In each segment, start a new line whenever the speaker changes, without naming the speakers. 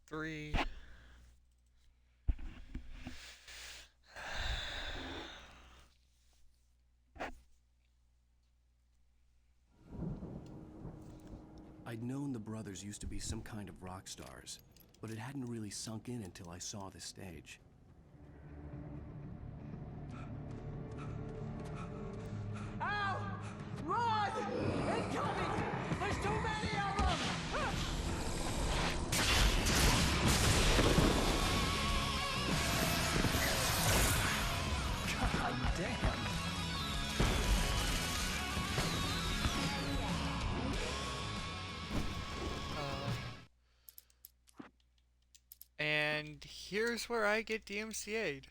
3.
I'd known the brothers used to be some kind of rock stars, but it hadn't really sunk in until I saw the stage.
Ow! Run! Incoming! There's too many of them! God damn.
And here's where I get DMCA'd.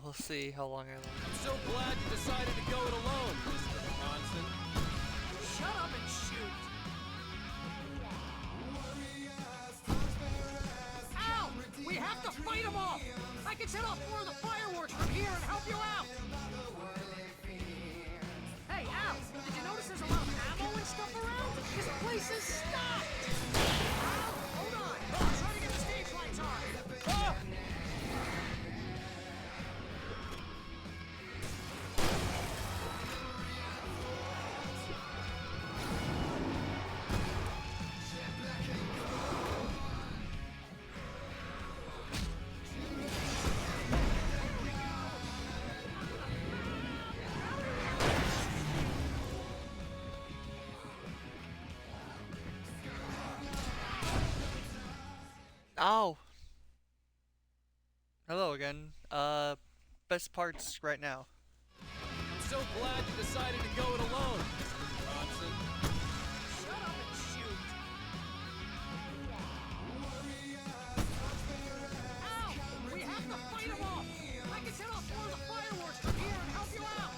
We'll see how long I last.
I'm so glad you decided to go it alone, Mr. Bronson.
Shut up and shoot! Ow! We have to fight them off! I can set off more of the fireworks from here and help you out! Hey, Al! Did you notice there's a lot of ammo and stuff around? This place is stopped! Al, hold on! I'm trying to get the stage lights on! Ah!
Ow! Hello again. Best parts right now.
I'm so glad you decided to go it alone, Mr. Bronson.
Shut up and shoot! Ow! We have to fight them off! I can set off more of the fireworks from here and help you out!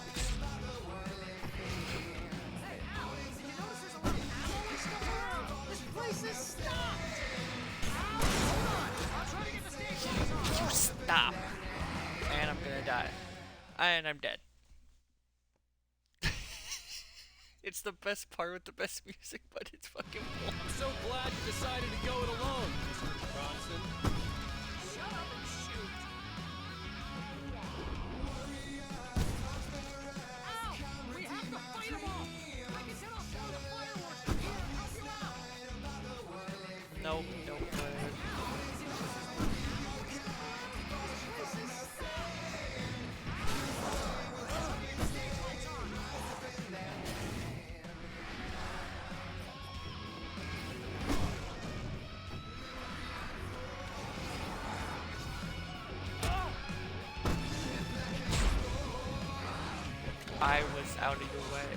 Hey, Al! Did you notice there's a lot of ammo and stuff around? This place is stopped! Al, hold on! I'll try to get the stage lights on!
You stop! And I'm gonna die. And I'm dead. It's the best part with the best music, but it's fucking bull.
I'm so glad you decided to go it alone, Mr. Bronson.
Shut up and shoot! Ow! We have to fight them off! I can set off more of the fireworks from here and help you out!
Nope, nope. I was out of your way.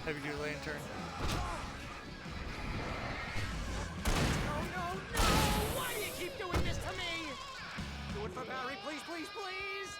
Heavy duty lantern.
No, no, no! Why do you keep doing this to me? Do it for Barry, please, please, please!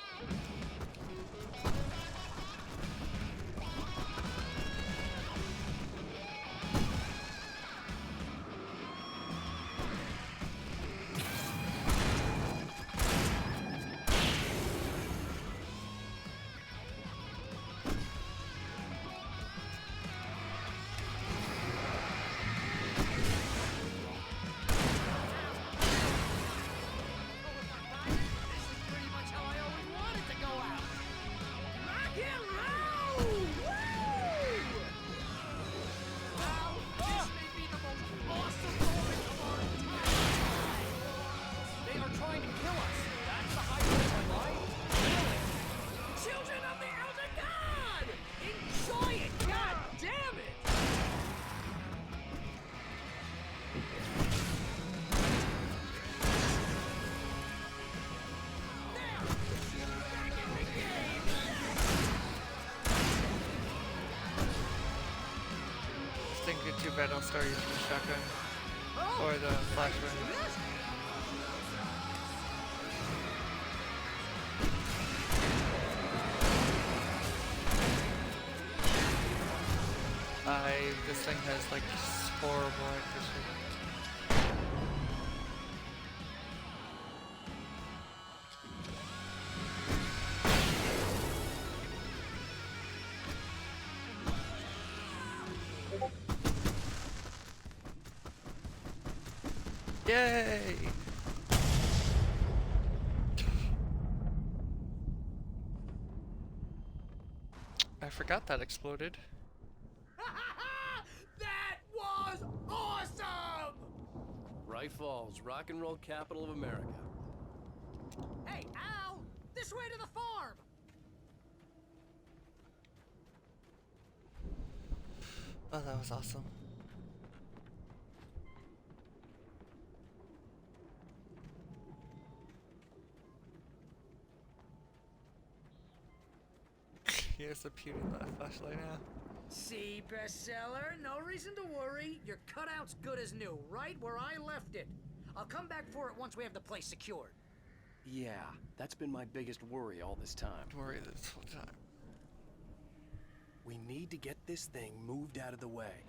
bad, I'll start using the shotgun. Or the flashbang. This thing has like horrible accuracy. Yay! I forgot that exploded.
That was awesome!
Bright Falls, rock and roll capital of America.
Hey, Al! This way to the farm!
Oh, that was awesome. Here's the beauty of that flashlight now.
See, bestseller? No reason to worry. Your cutout's good as new, right where I left it. I'll come back for it once we have the place secured.
Yeah, that's been my biggest worry all this time.
Don't worry this whole time.
We need to get this thing moved out of the way.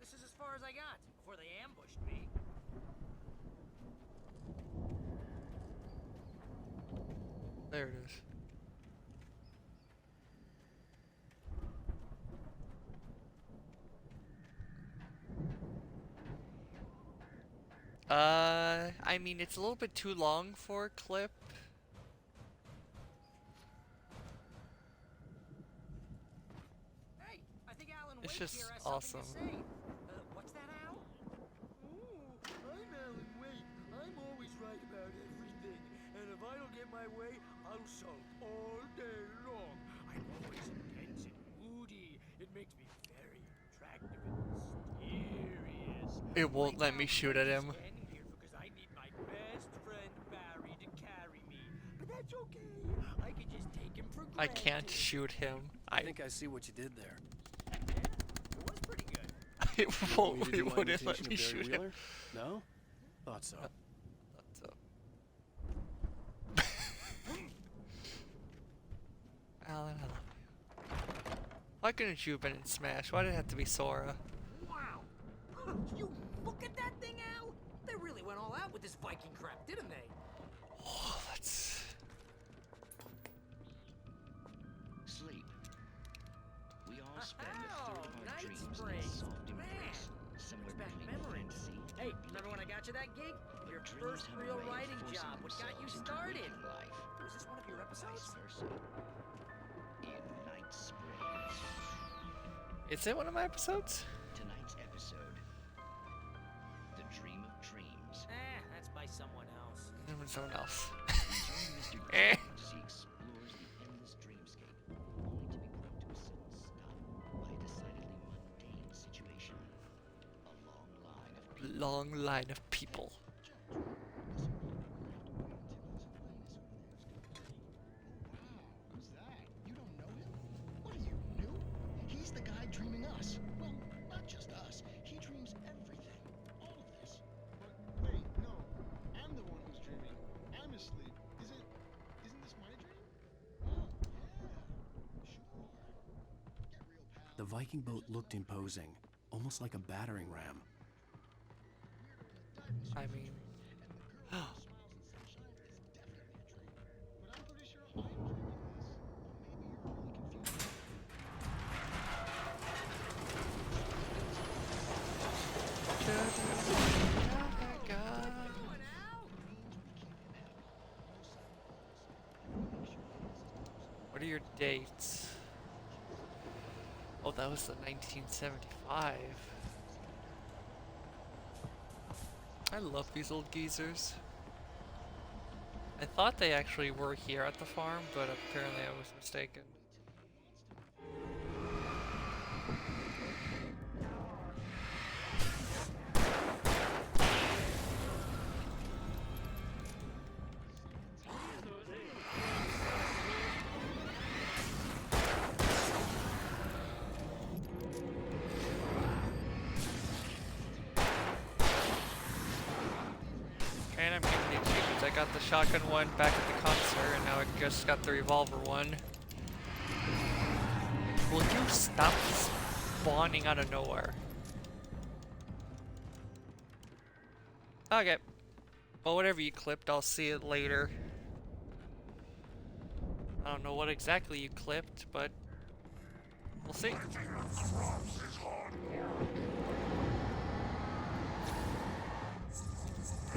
This is as far as I got before they ambushed me.
There it is. I mean, it's a little bit too long for a clip.
Hey, I think Alan
It's
Wake
just
here has
awesome.
something to say. What's that, Al? Ooh, I'm Alan Wake. I'm always right about everything. And if I don't get my way, I'll sulk all day long. I'm always intense and moody. It makes me very attractive and mysterious.
It won't let me shoot at him.
Standing here because I need my best friend Barry to carry me. But that's okay. I can just take him for granted.
I can't shoot him.
I think I see what you did there.
Yeah, it was pretty good.
It
Want me
won't.
to do
It
my
wouldn't let
imitation
me
of Barry
shoot him.
Wheeler? No? Thought so.
So. Alan, I love you. Why couldn't you have been in Smash? Why did it have to be Sora?
Wow. You look at that thing, Al. They really went all out with this Viking crap, didn't they?
Oh, let's.
Sleep. We all spend a
Oh,
third of our
night
dreams in
springs.
soft
Man,
embrace, somewhere
back
between
memories.
fantasy
Hey,
and
remember when I got you that gig?
But
Your
dreams
first
have a
real
way of
writing
forcing
job. What got you
themselves into
started?
waking life,
Was this one of your
vice
episodes?
versa. In Night Springs.
Is it one of my episodes?
Tonight's episode, The Dream of Dreams.
That's by someone else.
There was someone else.
Join Mr.
Eh.
Dream as he explores the endless dreamscape, only to be brought to a sudden stop by a decidedly mundane situation. A long line of people.
Long line of people.
Who's that? You don't know him? What are you, new? He's the guy dreaming us. Well, not just us. He dreams everything. All of this.
But wait, no. I'm the one who's dreaming. I'm asleep. Isn't this my dream?
Oh, yeah. Sure. Get real, pal.
The Viking boat looked imposing, almost like a battering ram.
I mean.
But I'm pretty sure I'm dreaming this.
What are your dates? Oh, that was the 1975. I love these old geezers. I thought they actually were here at the farm, but apparently I was mistaken. got the shotgun one back at the concert, and now I just got the revolver one. Will you stop spawning out of nowhere? Okay. Well, whatever you clipped, I'll see it later. I don't know what exactly you clipped, but we'll see.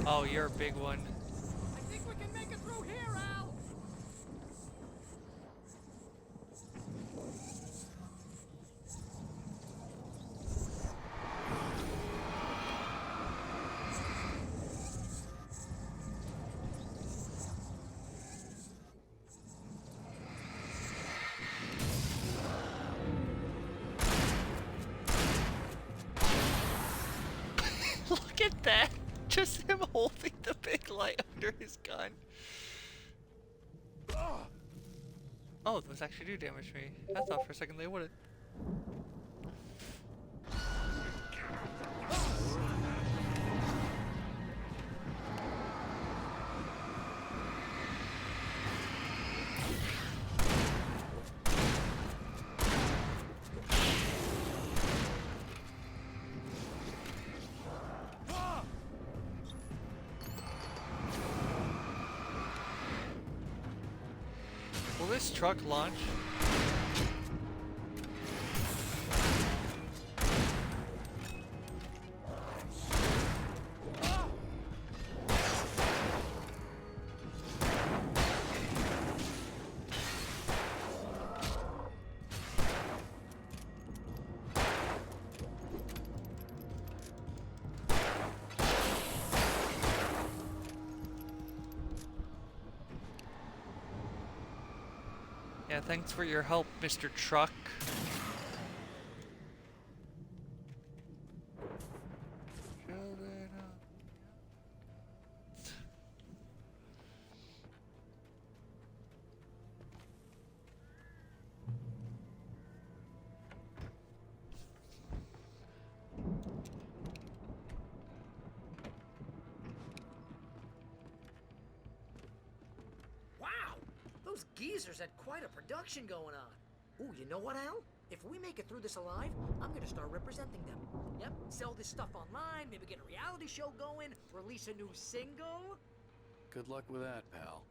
Oh, you're a big one.
I think we can make it through here, Al!
Look at that! Just him holding the big light under his gun. Oh, those actually do damage me. I thought for a second they wouldn't. Will this truck launch? Yeah, thanks for your help, Mr. Truck.
Wow! Those geezers had quite a production going on. Ooh, you know what, Al? If we make it through this alive, I'm gonna start representing them. Yep, sell this stuff online, maybe get a reality show going, release a new single.
Good luck with that, pal.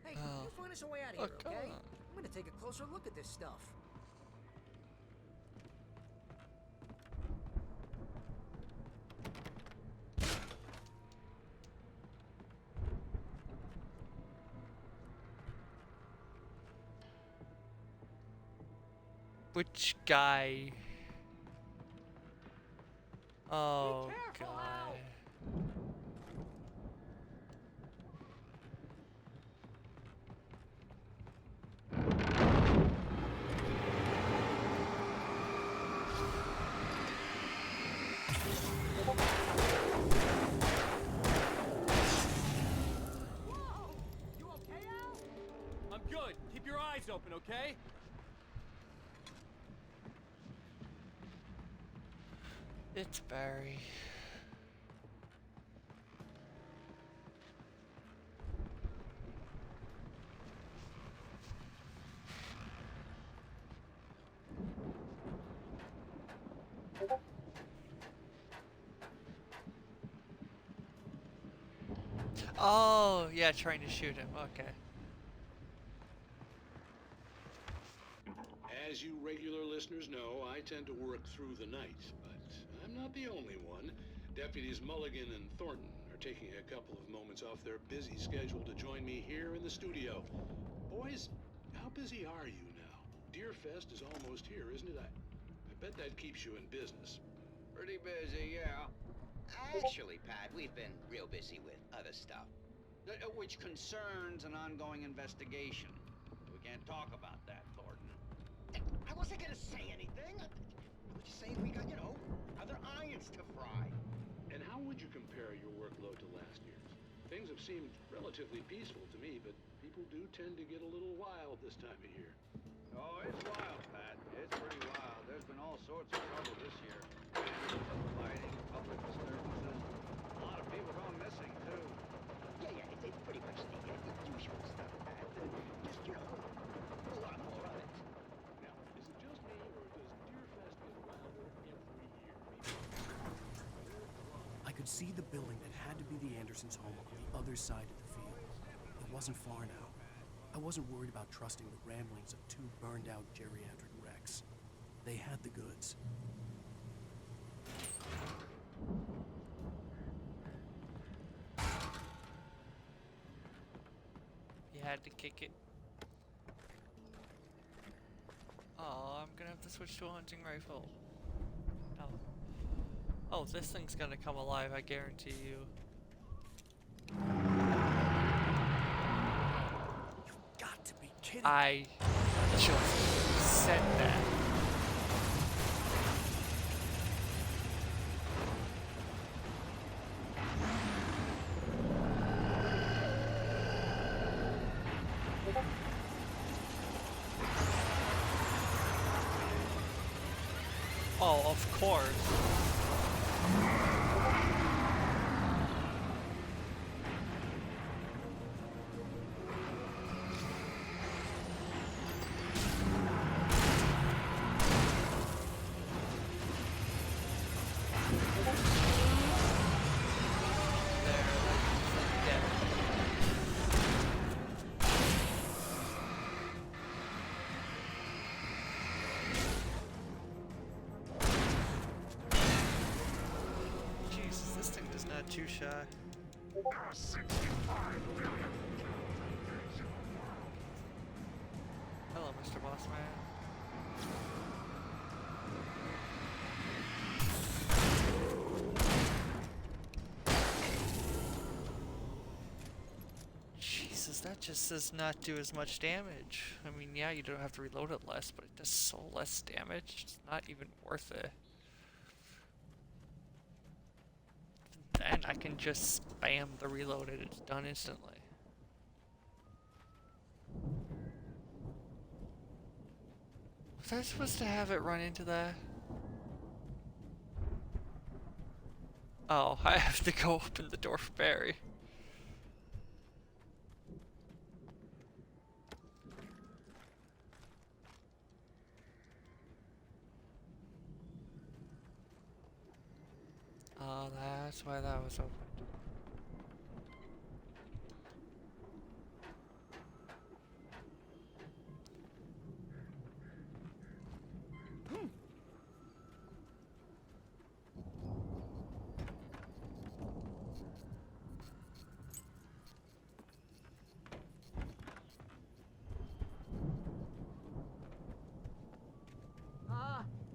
Hey,
Oh.
you find us a way out of
Oh,
here,
come
okay?
on.
I'm gonna take a closer look at this stuff.
Which guy? Oh,
careful,
God.
Al. Whoa! You okay, Al? I'm good. Keep your eyes open, okay?
It's Barry. Oh, yeah, trying to shoot him. Okay.
As you regular listeners know, I tend to work through the night, but I'm not the only one. Deputies Mulligan and Thornton are taking a couple of moments off their busy schedule to join me here in the studio. Boys, how busy are you now? Deerfest is almost here, isn't it? I bet that keeps you in business.
Pretty busy, yeah. Actually, Pat, we've been real busy with other stuff, which concerns an ongoing investigation. We can't talk about that, Thornton. I wasn't gonna say anything. I was just saying we got, other irons to fry.
And how would you compare your workload to last year's? Things have seemed relatively peaceful to me, but people do tend to get a little wild this time of year.
Oh, it's wild, Pat. It's pretty wild. There's been all sorts of trouble this year. Fighting, public disturbances. A lot of people gone missing, too.
Yeah, it's pretty much
could see the building that had to be the Andersons' home on the other side of the field. It wasn't far now. I wasn't worried about trusting the ramblings of two burned-out geriatric wrecks. They had the goods.
You had to kick it. Oh, I'm gonna have to switch to a hunting rifle. No. Oh, this thing's gonna come alive, I guarantee you.
You've got to be kidding.
I just said that. Oh, of course. Too shy. Hello, Mr. Bossman. Jesus, that just does not do as much damage. I mean, yeah, you don't have to reload it less, but it does so less damage. It's not even worth it. Then I can just spam the reload and it's done instantly. Was I supposed to have it run into that? Oh, I have to go open the door for Barry. Oh, that's why that was opened.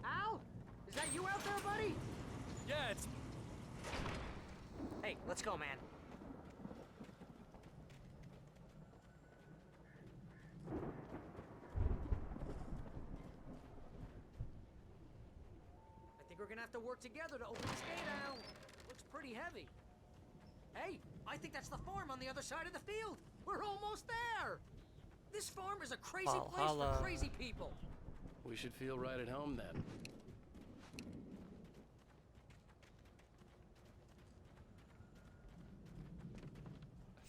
Al? Is that you out there, buddy?
Yeah, it's...
Hey, let's go, man. I think we're gonna have to work together to open this gate, Al. Looks pretty heavy. Hey, I think that's the farm on the other side of the field. We're almost there. This farm is a crazy place for crazy people.
We should feel right at home then.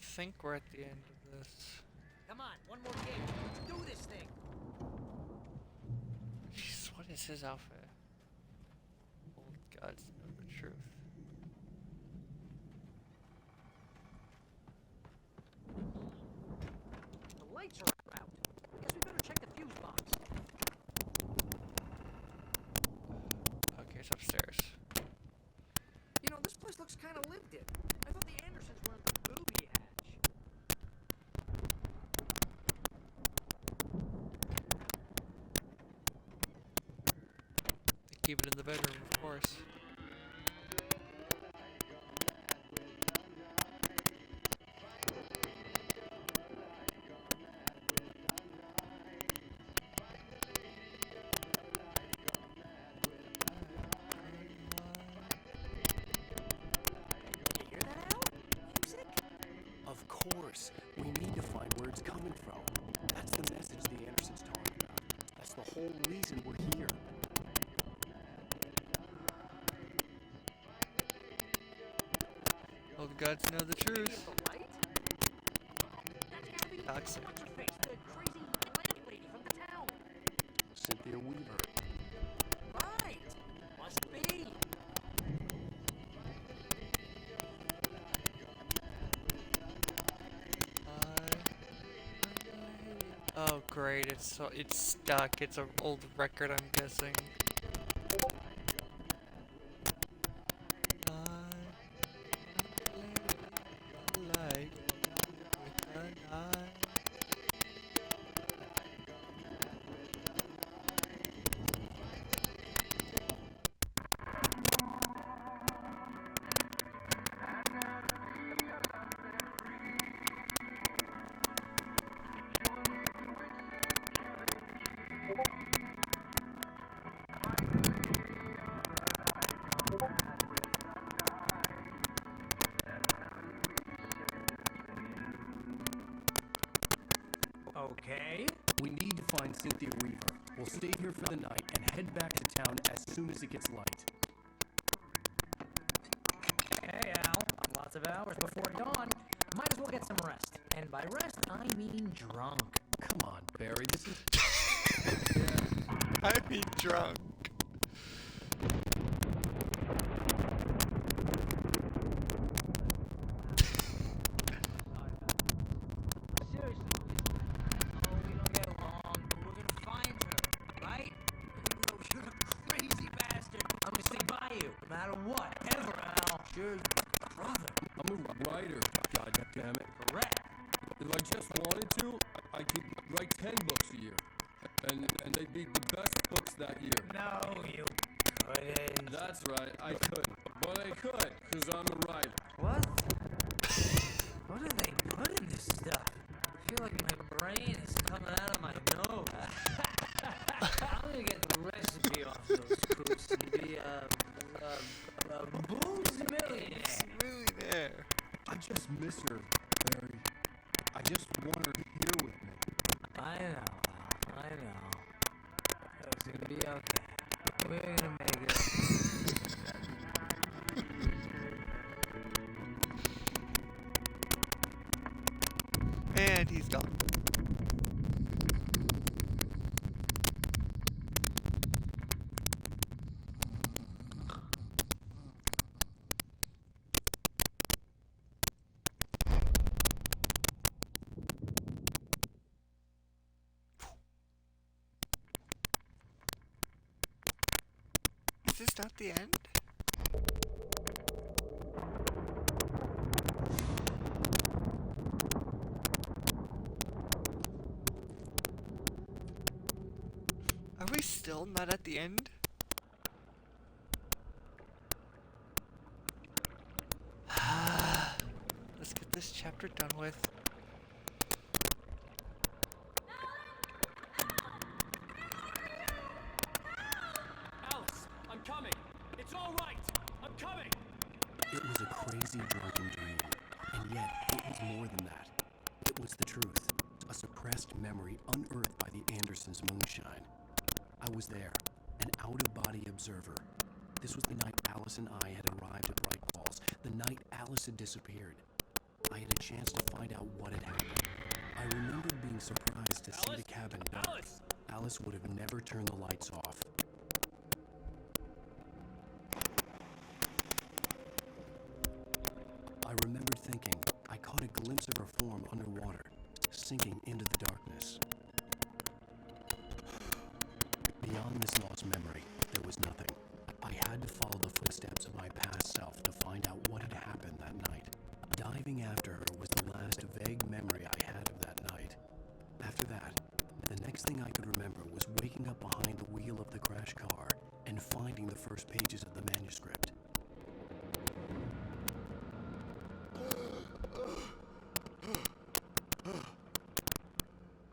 I think we're at the end of this.
Come on, one more game. Let's do this thing.
Jeez, what is his outfit? Old gods know the truth.
The lights are out. Guess we better check the fuse box.
Okay, it's upstairs.
You know, this place looks kind of lived in. I thought the Andersons were in the booby hatch.
They keep it in the bedroom, of course.
You hear that, Al? Music?
Of course. We need to find where it's coming from. That's the message the Andersons talking about. That's the whole reason we're here.
Old gods know the truth.
The light? That's gotta be
Toxic.
what's her face, the crazy landlady from the town.
Cynthia Weaver.
Right. Must be.
Oh great, it's stuck. It's an old record, I'm guessing. Light with the night.
Okay.
We need to find Cynthia Weaver. We'll stay here for the night and head back to town as soon as it gets light.
Hey, Al. Lots of hours before dawn. Might as well get some rest. And by rest, I mean drunk.
Come on, Barry, this is...
I mean drunk.
Seriously. Oh, we don't get along, but we're gonna find her, right? No, you're a crazy bastard. I'm gonna stick by you, no matter what. Ever, Al. You're brother.
I'm a writer, god damn it.
Correct.
If I just wanted to, I could write 10 books a year. And they'd be the best books that year.
No, you couldn't.
That's right, I could. But I could, because I'm a writer.
What? What do they put in this stuff? I feel like my brain is coming out of my nose. I'm gonna get the recipe off those coops and be a booze millionaire.
Really there.
I just miss her, Barry. I just want her here with me.
I know, Al. I know. It's gonna be okay. We're gonna make it.
And he's gone. Is this not the end? Are we still not at the end? Let's get this chapter done with.
Alice, I'm coming. It's all right. I'm coming.
It was a crazy drunken dream, and yet it was more than that. It was the truth, a suppressed memory unearthed by the Andersons' moonshine. I was there, an out-of-body observer. This was the night Alice and I had arrived at Bright Falls, the night Alice had disappeared. I had a chance to find out what had happened. I remembered being surprised to see the cabin dark.
Alice!
Alice would have never turned the lights off. I remembered thinking I caught a glimpse of her form underwater, sinking into the darkness. Beyond this lost memory, there was nothing. I had to follow the footsteps of my past self to find out what had happened that night. Diving after her was the last vague memory I had of that night. After that, the next thing I could remember was waking up behind the wheel of the crash car and finding the first pages of the manuscript.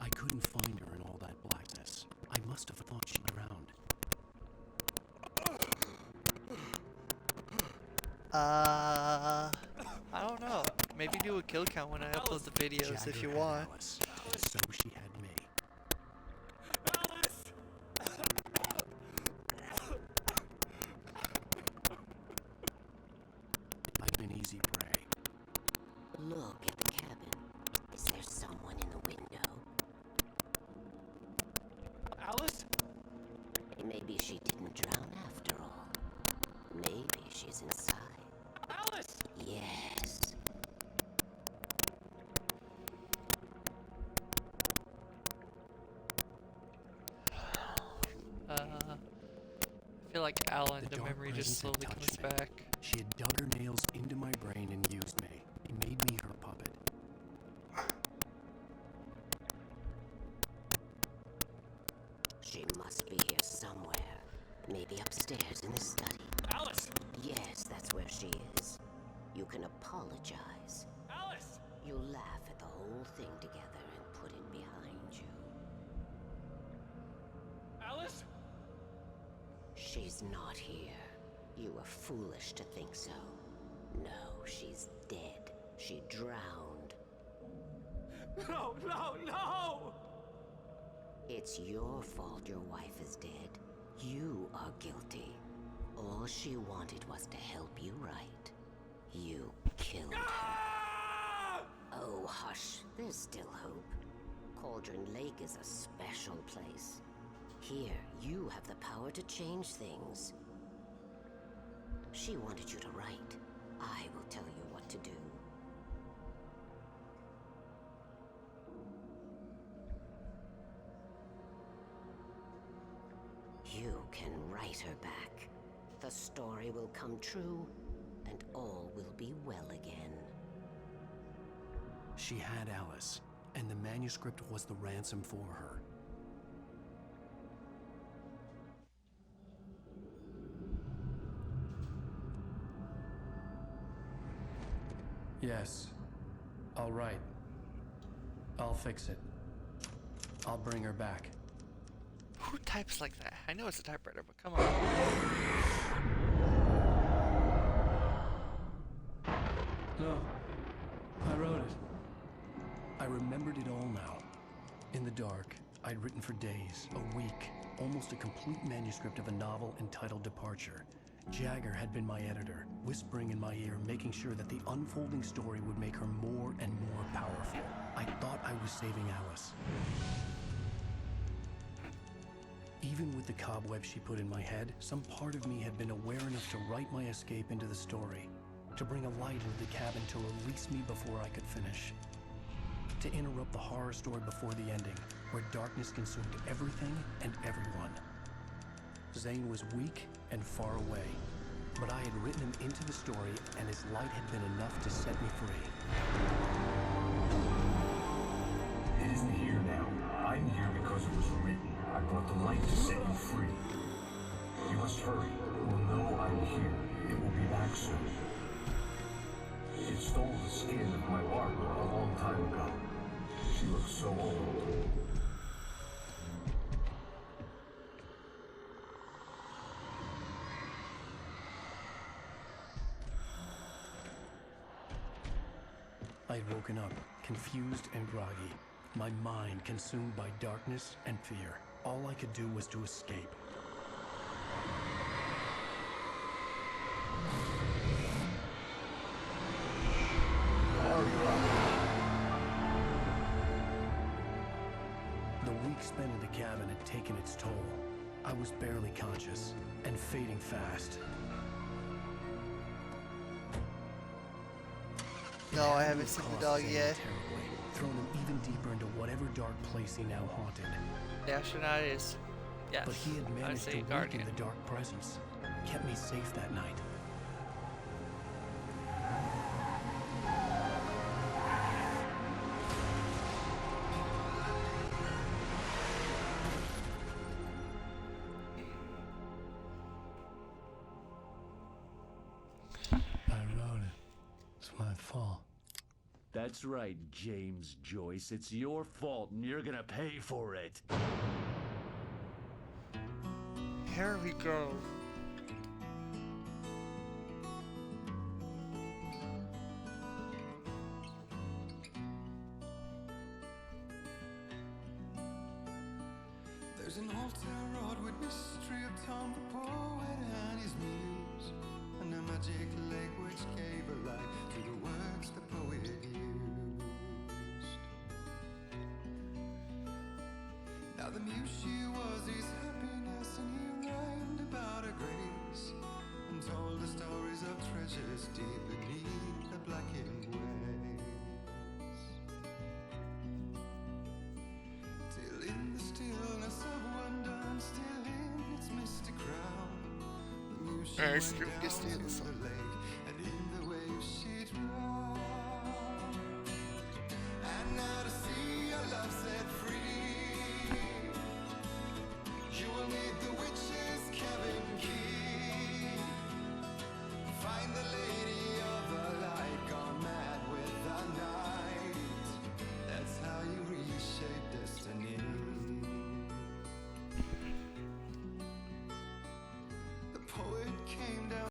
I couldn't find her in all that blackness. I must have thought she drowned.
I don't know. Maybe do a kill count when I upload the videos if
Jagger
you
had
want.
Alice, and so she had me.
Alice!
I'm an easy prey.
Look at the cabin. Is there someone in the window?
Alice?
Maybe she didn't drown after all. Maybe she's inside.
Alice!
the
dark
memory just
presence had
slowly comes
touched me.
back.
She had dug her nails into my brain and used me. Made me her puppet.
She must be here somewhere. Maybe upstairs in the study.
Alice!
Yes, that's where she is. You can apologize.
Alice!
You laugh at the whole thing together and put it behind you.
Alice?
She's not here. You were foolish to think so. No, she's dead. She drowned.
No, no, no!
It's your fault your wife is dead. You are guilty. All she wanted was to help you right. You killed her. Oh, hush. There's still hope. Cauldron Lake is a special place. Here, you have the power to change things. She wanted you to write. I will tell you what to do. You can write her back. The story will come true, and all will be well again.
She had Alice, and the manuscript was the ransom for her. Yes. All right. I'll fix it. I'll bring her back.
Who types like that? I know it's a typewriter, but come on.
No. I wrote it. I remembered it all now. In the dark, I'd written for days, a week, almost a complete manuscript of a novel entitled Departure. Jagger had been my editor, whispering in my ear, making sure that the unfolding story would make her more and more powerful. I thought I was saving Alice. Even with the cobwebs she put in my head, some part of me had been aware enough to write my escape into the story, to bring a light into the cabin to release me before I could finish, to interrupt the horror story before the ending, where darkness consumed everything and everyone. Zane was weak and far away, but I had written him into the story, and his light had been enough to set me free.
It isn't here now. I'm here because it was written. I brought the light to set you free. You must hurry. It will know I'm here. It will be back soon. It stole the skin of my Barbara a long time ago. She looks so old.
I'd woken up, confused and groggy, my mind consumed by darkness and fear. All I could do was to escape. The week spent in the cabin had taken its toll. I was barely conscious and fading fast.
No, I haven't seen the dog yet.
Terribly, thrown him even deeper into whatever dark place he now haunted.
The astronaut is, yes,
But he had
I would
managed
say
to weaken
guardian.
the dark presence, kept me safe that night. I wrote it. It's my fault.
That's right, James Joyce. It's your fault, and you're gonna pay for it.
Here we go.
There's an old town road with mystery of Tom the poet and his muse, and a magic lake which gave a light to the words the poet used. Now the muse she was his happiness, and he rhymed about her grace, and told the stories of treasures deep beneath the blackened waves. Till in the stillness of wonder, and still in its misty crown, the muse
Alright, let's do the other song.